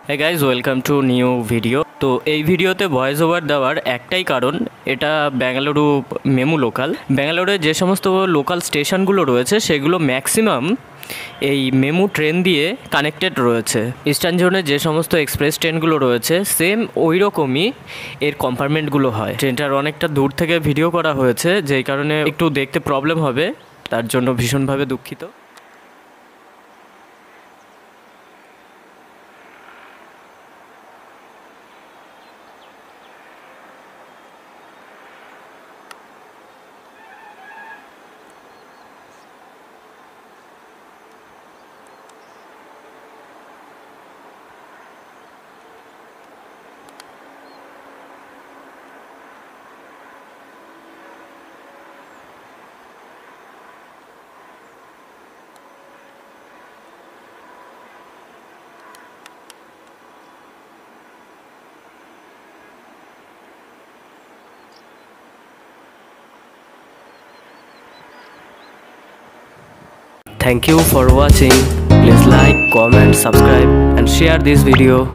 হ্যাঁ guys, welcome to new video. তো এই ভিডিওতে ভয়েস ওভার দেওয়ার একটাই কারণ, এটা বেঙ্গালুরু মেমু লোকাল। ব্যাঙ্গালোরে যে সমস্ত লোকাল স্টেশনগুলো রয়েছে সেগুলো ম্যাক্সিমাম এই মেমু ট্রেন দিয়ে কানেক্টেড রয়েছে। ইস্টার্ন জোনে যে সমস্ত এক্সপ্রেস ট্রেনগুলো রয়েছে সেম ওই রকমই এর কম্পার্টমেন্টগুলো হয়। ট্রেনটার অনেকটা দূর থেকে ভিডিও করা হয়েছে, যেই কারণে একটু দেখতে প্রবলেম হবে, তার জন্য ভীষণভাবে দুঃখিত। Thank you for watching. Please like, comment, subscribe and share this video.